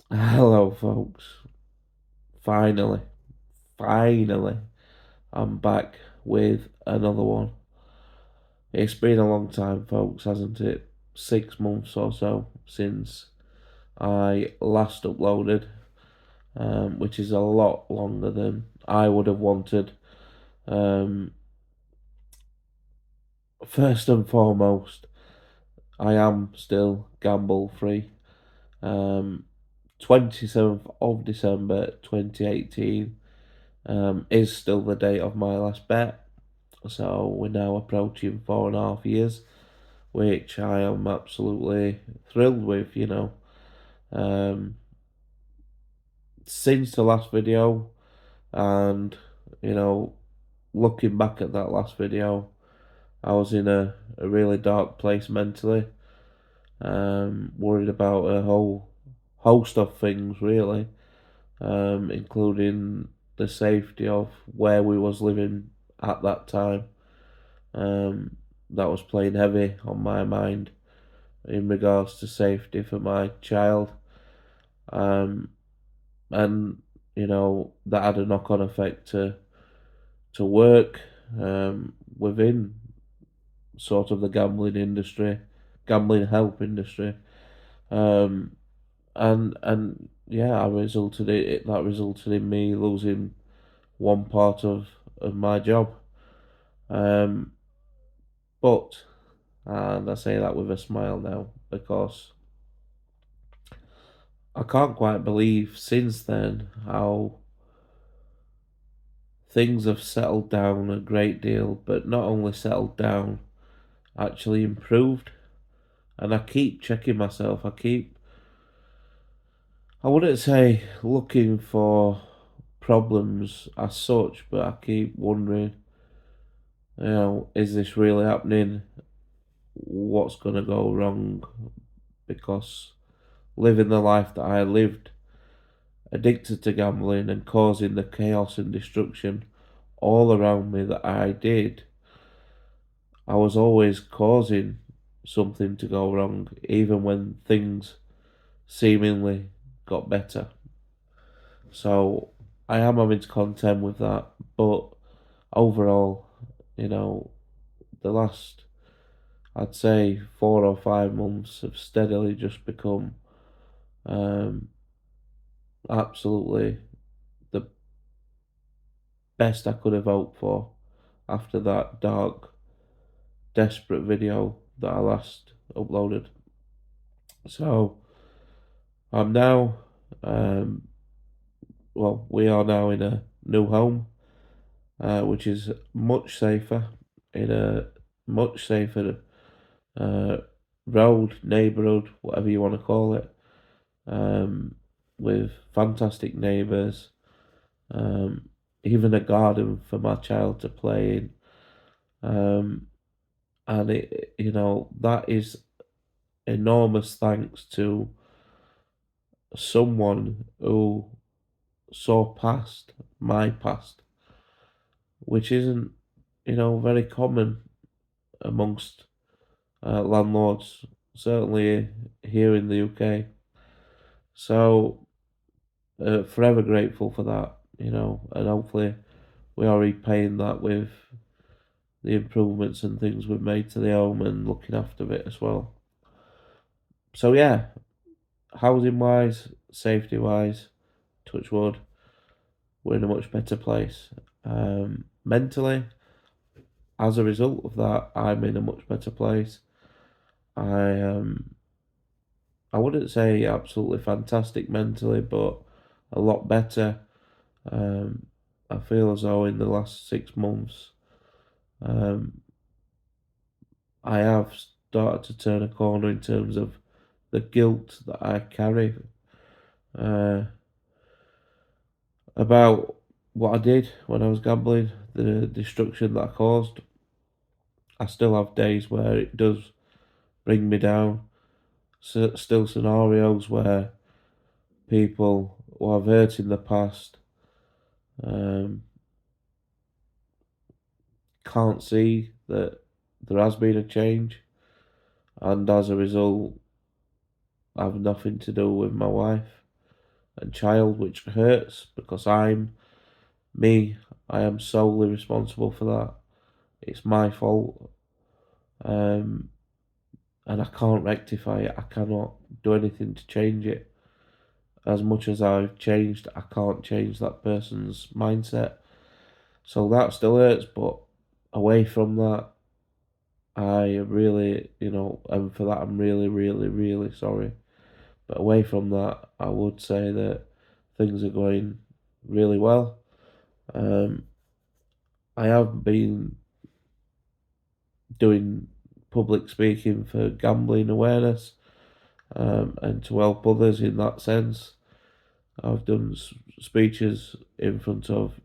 Hello, folks. Finally, finally, I'm back with another one. It's been a long time, folks, hasn't it? 6 months or so since I last uploaded, which is a lot longer than I would have wanted. Um, First and foremost, I am still gamble free. Um, 27th of December 2018 is still the date of my last bet. So we're now approaching 4.5 years, which I am absolutely thrilled with. Um, since the last video, and you know, looking back at that last video, I was in a really dark place mentally. Worried about a whole host of things, really, including the safety of where we was living at that time. Um, that was playing heavy on my mind in regards to safety for my child. Um, and that had a knock on effect to work within sort of the gambling industry, gambling help industry. Um, and yeah, that resulted in me losing one part of my job. Um, but and I say that with a smile now because I can't quite believe since then how things have settled down a great deal, but not only settled down, actually improved. And I keep checking myself. I wouldn't say looking for problems as such, but I keep wondering, is this really happening? What's going to go wrong? Because living the life that I lived, addicted to gambling and causing the chaos and destruction all around me that I did, I was always causing something to go wrong, even when things seemingly got better. So I am having to contend with that, but overall, you know, the last, I'd say, 4 or 5 months have steadily just become um, absolutely the best I could have hoped for after that dark, desperate video that I last uploaded. So I'm now, um, we are now in a new home, which is much safer, in a much safer uh, road, neighbourhood, whatever you want to call it, um, with fantastic neighbours, um, even a garden for my child to play in. Um, and that is enormous thanks to someone who saw past my past, which isn't, very common amongst landlords, certainly here in the UK. So, forever grateful for that, and hopefully we are repaying that with the improvements and things we've made to the home and looking after it as well. So, yeah, housing wise, safety wise, touch wood, we're in a much better place. Mentally, as a result of that, I'm in a much better place. I I wouldn't say absolutely fantastic mentally, but a lot better. Um, I feel as though in the last 6 months, um, I have started to turn a corner in terms of the guilt that I carry uh, about what I did when I was gambling, the destruction that I caused. I still have days where it does bring me down. Still scenarios where people who I've hurt in the past um, can't see that there has been a change, and as a result, have nothing to do with my wife. and child, which hurts because I'm me. I am solely responsible for that. It's my fault, um, and I can't rectify it. I cannot do anything to change it. As much as I've changed, I can't change that person's mindset. So that still hurts, but away from that, I really, and for that, I'm really, really, really sorry. But away from that, I would say that things are going really well. Um, I have been doing public speaking for gambling awareness, and to help others in that sense. I've done speeches in front of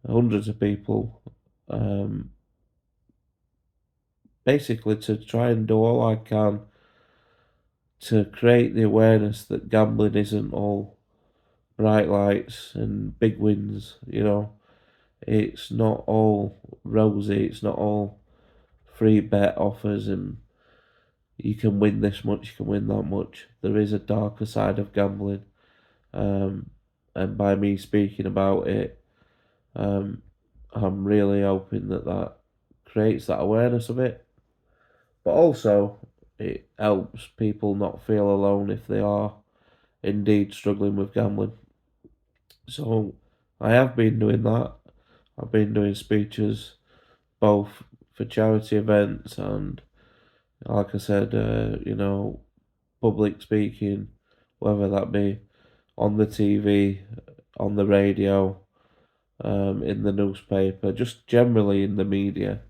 hundreds of people, um, basically to try and do all I can to create the awareness that gambling isn't all bright lights and big wins. It's not all rosy. It's not all free bet offers and you can win this much, you can win that much. There is a darker side of gambling, um, and by me speaking about it, um, I'm really hoping that that creates that awareness of it. But also, it helps people not feel alone if they are indeed struggling with gambling. So I have been doing that. I've been doing speeches both for charity events and, like I said, public speaking, whether that be on the TV, on the radio, in the newspaper, just generally in the media.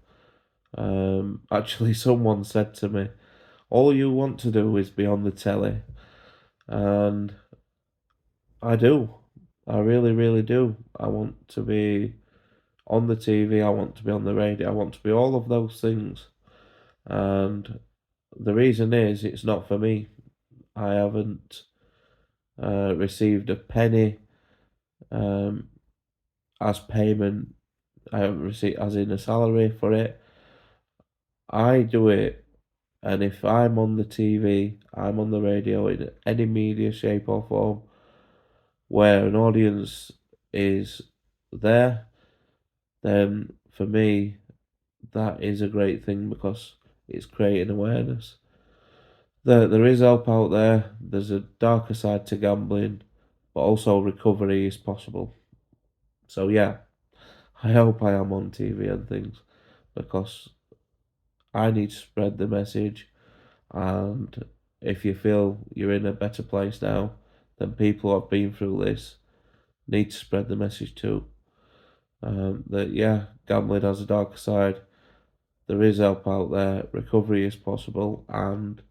Actually, someone said to me, all you want to do is be on the telly. And I do. I really, really do. I want to be on the TV, I want to be on the radio, I want to be all of those things. And the reason is it's not for me. I haven't received a penny um, as payment. I haven't received as in a salary for it. I do it, and if I'm on the TV, I'm on the radio in any media, shape, or form where an audience is there, then for me, that is a great thing because it's creating awareness. There is help out there. There's a darker side to gambling, but also recovery is possible. So yeah, I hope I am on TV and things because I need to spread the message. And if you feel you're in a better place now, then people who have been through this need to spread the message too. That yeah, gambling has a darker side. There is help out there. Recovery is possible, and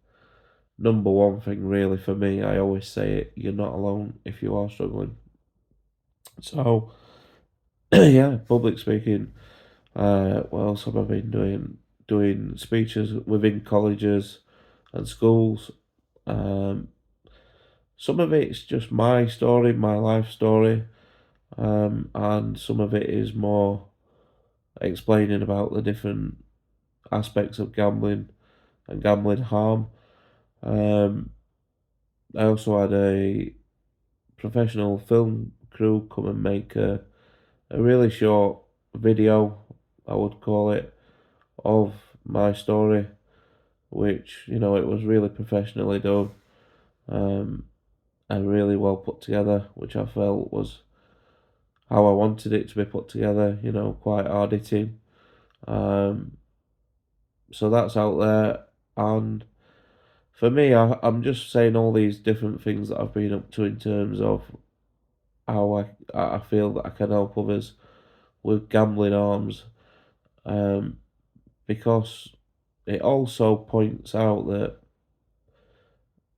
number one thing really for me, I always say it: you're not alone if you are struggling. So yeah, public speaking. What else have I been doing? Doing speeches within colleges and schools. Um, some of it's just my story, my life story, and some of it is more explaining about the different aspects of gambling and gambling harm. Um, I also had a professional film crew come and make a really short video, I would call it, of my story, which, it was really professionally done, um, and really well put together, which I felt was how I wanted it to be put together, quite hard hitting. Um, so that's out there. And for me, I'm just saying all these different things that I've been up to in terms of how I feel that I can help others with gambling arms, um, because it also points out that,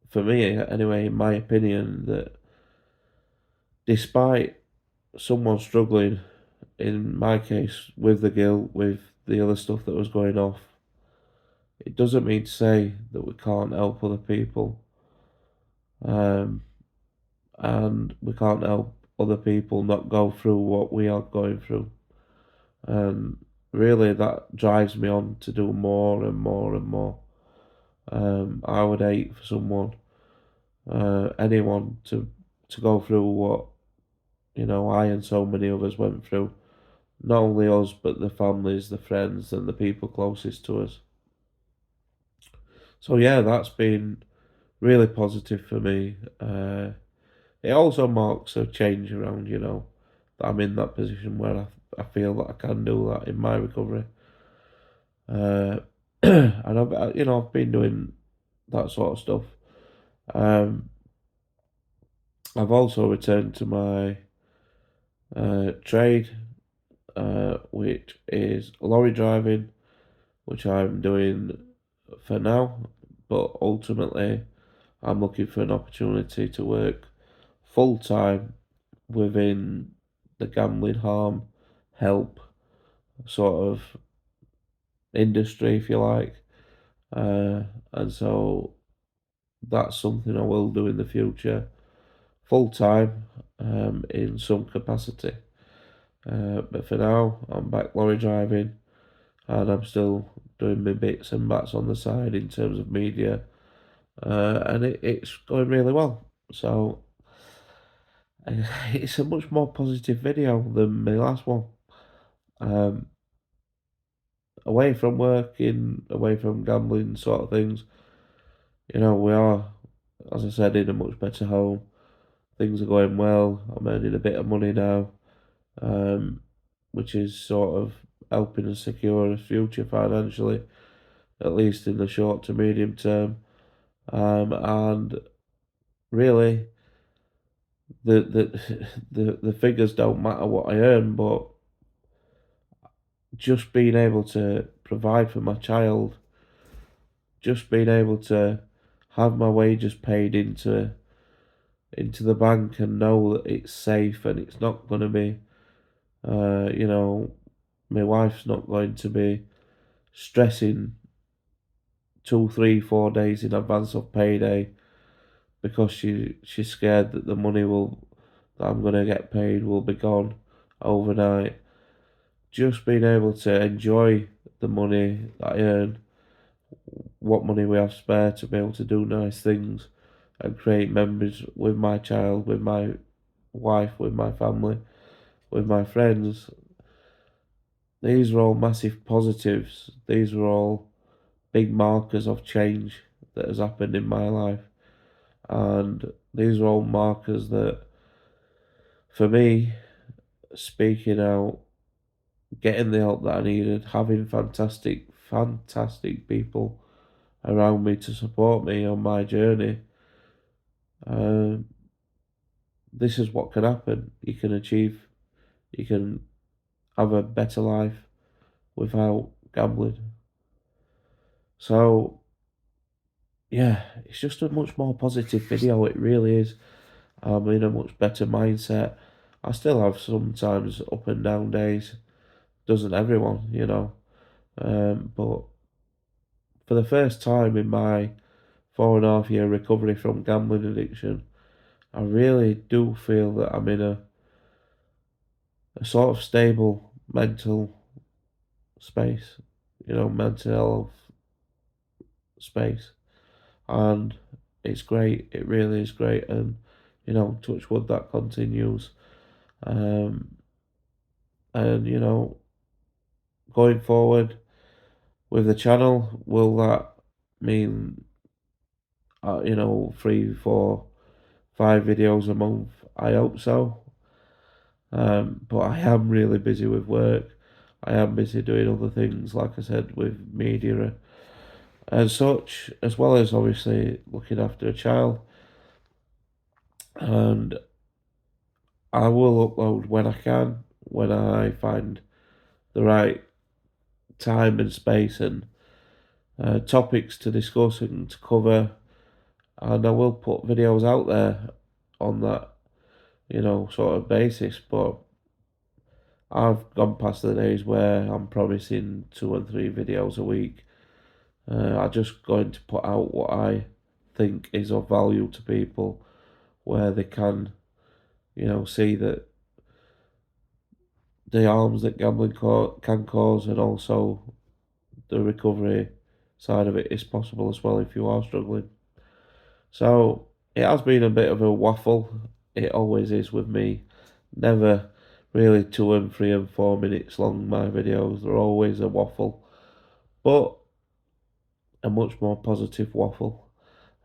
for me anyway, in my opinion, that despite someone struggling, in my case, with the guilt, with the other stuff that was going off, it doesn't mean to say that we can't help other people, um, and we can't help other people not go through what we are going through. And really, that drives me on to do more and more and more. I would hate for anyone, to to go through what, I and so many others went through. Not only us, but the families, the friends, and the people closest to us. So yeah, that's been really positive for me. It also marks a change around, that I'm in that position where I feel that I can do that in my recovery. Uh, and I've been doing that sort of stuff. Um, I've also returned to my trade, which is lorry driving, which I'm doing for now. But ultimately, I'm looking for an opportunity to work full time within the gambling harm help sort of industry, if you like. Uh, and so that's something I will do in the future, full time, in some capacity. But for now, I'm back lorry driving, and I'm still doing my bits and bats on the side in terms of media, and it's going really well. So it's a much more positive video than my last one. Um, Away from working, away from gambling sort of things, we are, as I said, in a much better home. Things are going well. I'm earning a bit of money now, um, which is sort of helping us secure a future financially, at least in the short to medium term. And really, the the figures don't matter what I earn, but just being able to provide for my child, just being able to have my wages paid into the bank and know that it's safe and it's not going to be, my wife's not going to be stressing 2, 3, 4 days in advance of payday because she's scared that the money that I'm going to get paid will be gone overnight. Just being able to enjoy the money that I earn, what money we have spare to be able to do nice things and create memories with my child, with my wife, with my family, with my friends. These are all massive positives. These are all big markers of change that has happened in my life. And these are all markers that, for me, speaking out, getting the help that I needed, having fantastic, fantastic people around me to support me on my journey, um, this is what can happen. You can have a better life without gambling. So, yeah, it's just a much more positive video. It really is. I'm in a much better mindset. I still have sometimes up and down days. Doesn't everyone, But for the first time in my 4.5 year recovery from gambling addiction, I really do feel that I'm in a sort of stable mental space, mental health space. And it's great. It really is great. And, touch wood, that continues. Um, and, going forward with the channel, will that mean, 3, 4, 5 videos a month? I hope so. But I am really busy with work. I am busy doing other things, like I said, with media and such, as well as obviously looking after a child. And I will upload when I can, when I find the right time and space and topics to discuss and to cover. And I will put videos out there on that, sort of basis. But I've gone past the days where I'm promising 2 and 3 videos a week. I'm just going to put out what I think is of value to people, where they can, see that the harms that gambling can cause, and also the recovery side of it is possible as well if you are struggling. So it has been a bit of a waffle it always is with me. Never really 2 and 3 and 4 minutes long, my videos. They're always a waffle, but a much more positive waffle.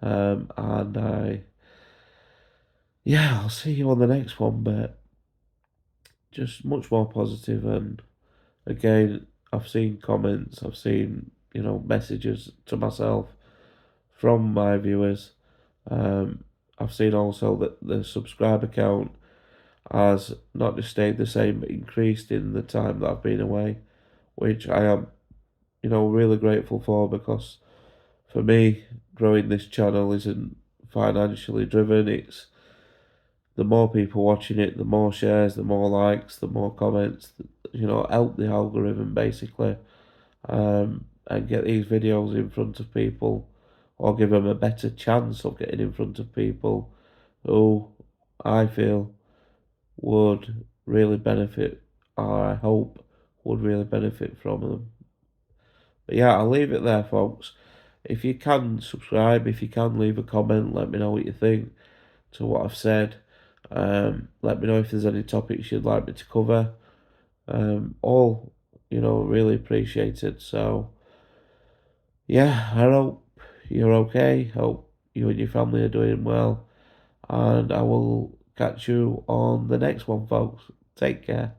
And yeah, I'll see you on the next one, but just much more positive. And again, I've seen comments, I've seen, messages to myself from my viewers. Um, I've seen also that the subscriber count has not just stayed the same, but increased in the time that I've been away, which I am, really grateful for, because for me, growing this channel isn't financially driven. It's the more people watching it, the more shares, the more likes, the more comments, help the algorithm basically, and get these videos in front of people, or give them a better chance of getting in front of people who I feel would really benefit, or I hope would really benefit from them. But yeah, I'll leave it there, folks. If you can subscribe, if you can leave a comment, let me know what you think to what I've said. Let me know if there's any topics you'd like me to cover. All, really appreciated. So, yeah, I hope you're okay. Hope you and your family are doing well. And I will catch you on the next one, folks. Take care.